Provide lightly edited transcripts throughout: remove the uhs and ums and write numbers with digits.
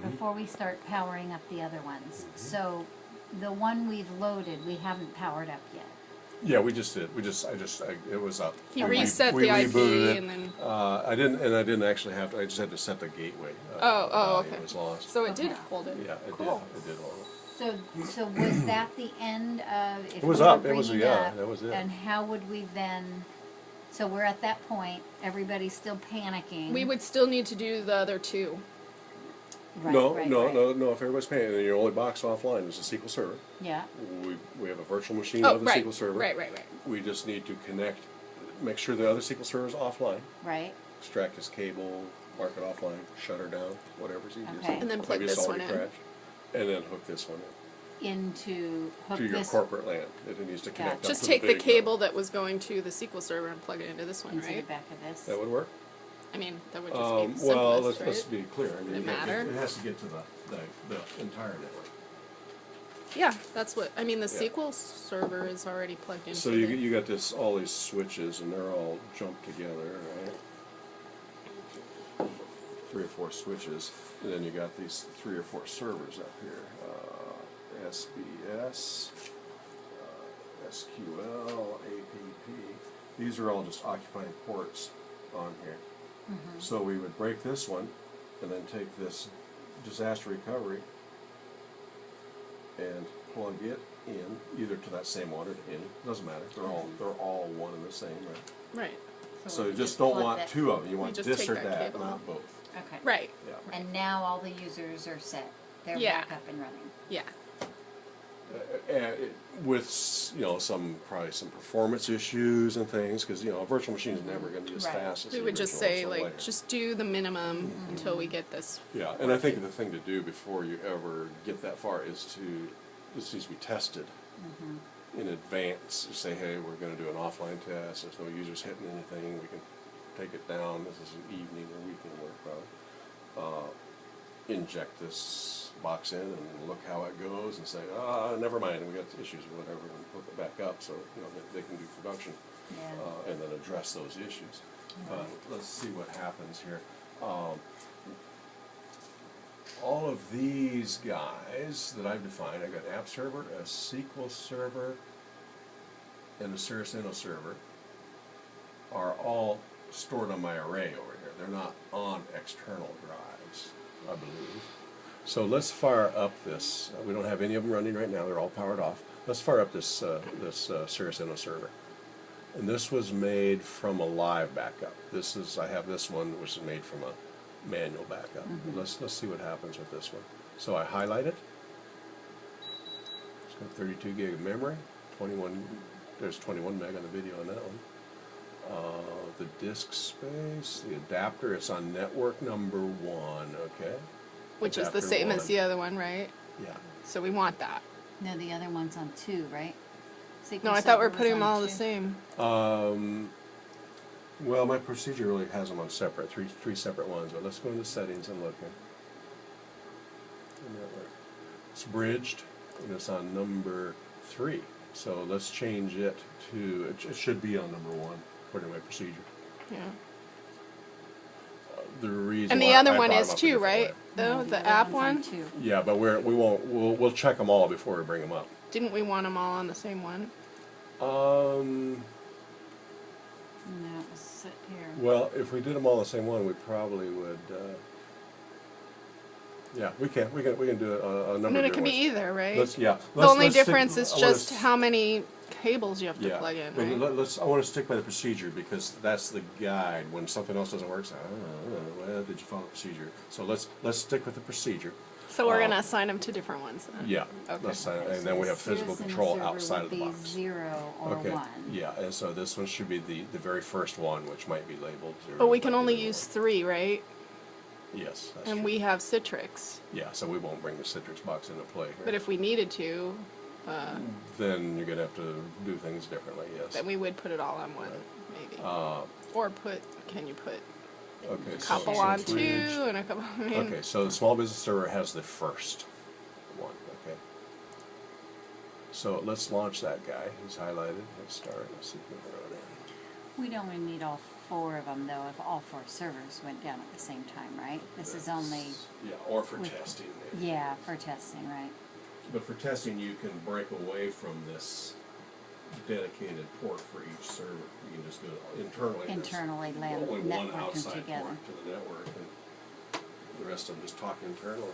before we start powering up the other ones. So the one we've loaded, we haven't powered up yet. Yeah, we just did. It was up. He Okay. reset We the IP rebooted it. and then. I didn't actually have to. I just had to set the gateway. Okay. It was lost. So it did Okay. hold it. Yeah, it Cool. did. It did hold it. So was that the end of? If It was we were up. It was bringing yeah. up, That was it. And how would we then? So we're at that point. Everybody's still panicking. We would still need to do the other two. Right, no, right, no, right. no. If everybody's paying, then your only box offline is the SQL Server. Yeah. We have a virtual machine Oh, of the right. SQL Server. Right. We just need to connect, make sure the other SQL Server is offline, Right. extract this cable, mark it offline, shut her down, whatever's easiest. Okay. And then plug Maybe it's this already one in. crashed. And then hook this one Into hook to your this corporate LAN. It needs to connect up Just to take the big cable that was going to the SQL server and plug it into this one, into the right? back of this. That would work. I mean, that would just be the Well, simplest, let's right? be clear. I mean, Does it matter? it has to get to the entire network. Yeah, that's what, I mean, the Yeah. SQL server is already plugged into So the- you got all these switches, and they're all jumped together, right? 3 or 4 switches, and then you got these 3 or 4 servers up here. SBS, SQL, APP. These are all just occupying ports on here. So we would break this one, and then take this disaster recovery and plug it in either to that same one or to any. Doesn't matter. They're all one and the same, right? Right, So we you just don't plug want that- 2 of them. You want just this take or that that, cable not out. both. Okay. right, Yeah. And now all the users are set. They're Yeah. back up and running. yeah. With probably some performance issues and things, because a virtual machine is never going to be as Right. fast as We the would just original, say, so like, later. just do the minimum until we get this. Yeah, and I think the thing to do before you ever get that far is this needs to be tested in advance. You say, hey, we're going to do an offline test. There's no users hitting anything. We can take it down. This is an evening or weekend work product. Inject this box in and look how it goes and say, never mind, we got issues or whatever, and hook it back up so that they can do production Yeah. and then address those issues. Let's see what happens here. All of these guys that I've defined, I've got an app server, a SQL server, and a Cirrus Inno server, are all stored on my array over here. They're not on external drives, I believe. So let's fire up this. We don't have any of them running right now. They're all powered off. Let's fire up this Cirrus Inno server. And this was made from a live backup. I have this one, which is made from a manual backup. Let's see what happens with this one. So I highlight it. It's got 32 gig of memory. There's 21 meg on the video on that one. The disk space, the adapter, it's on network number 1, okay? Which is the Adapter same as 1. the other one, right? Yeah. So we want that. No, the other one's on 2, right? SQL No, I thought we were Server putting was them on all the 2. same. Well, my procedure really has them on separate, three separate ones, but let's go into settings and look here. Network. It's bridged, and it's on number 3. So let's change it to, it should be on number 1, according to my procedure. Yeah. The reason And why the other I one brought is them up a too, different right? way. Though, The the other app one's on one? 2. Yeah, but we'll check them all before we bring them up. Didn't we want them all on the same one? No, it was set here. Well, if we did them all the same one, we probably would. Yeah, we can do a number. I mean, of it could be different ways. either, right? The The only difference is just how many cables you have to Yeah, plug in, but right? I want to stick by the procedure because that's the guide. When something else doesn't work, say, well, did you follow the procedure? So let's stick with the procedure. So we're gonna assign them to different ones then. Yeah, Okay. and then we have physical Citizen control server outside of would the be box. 0 or Okay. 1. Yeah, and so this one should be the very first one, which might be labeled 0. But we can might be only labeled use 1. 3, right? Yes, that's And true. we have Citrix. Yeah, so we won't bring the Citrix box into play here. But if we needed to, Then you're gonna have to do things differently. Yes. then we would put it all on one, maybe. Or can you put Okay. a couple so on bridge. 2 and a couple, I mean, Okay, so the small business server has the first one. Okay. So let's launch that guy. He's highlighted. Let's start. Let's see if we can run it. We'd only need all 4 of them though, if all 4 servers went down at the same time, right? This is only, Yeah, or for with- testing. Maybe. yeah, for testing, right? But for testing, you can break away from this dedicated port for each server. You can just go internally. there's Internally only one network them outside together. port to the network, and the rest of them just talk internally.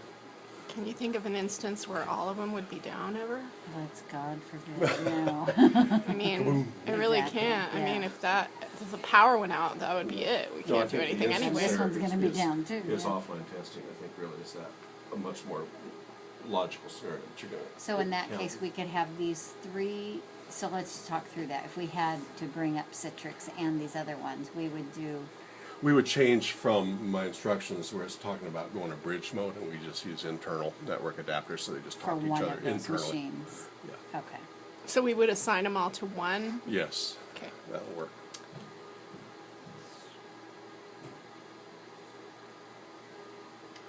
Can you think of an instance where all of them would be down ever? Let's God forbid, no. I mean, it really Exactly, can't. I mean, yeah. if the power went out, that would be it. We No, I can't do think the anything instance anyway. This one's there gonna be is- down too, Is yeah. offline testing, I think, really is that a much more logical scenario that you're gonna. So in that count. case, we could have these 3, so let's talk through that. If we had to bring up Citrix and these other ones, we would do, We would change from my instructions where it's talking about going to bridge mode, and we just use internal network adapters, so they just for talk to each one other of those internally. machines. Yeah. Okay. So we would assign them all to one? Yes, Okay. that'll work.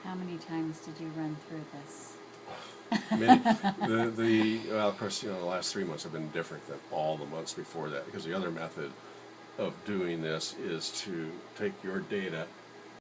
How many times did you run through this? Well, of course, the last 3 months have been different than all the months before that, because the other method of doing this is to take your data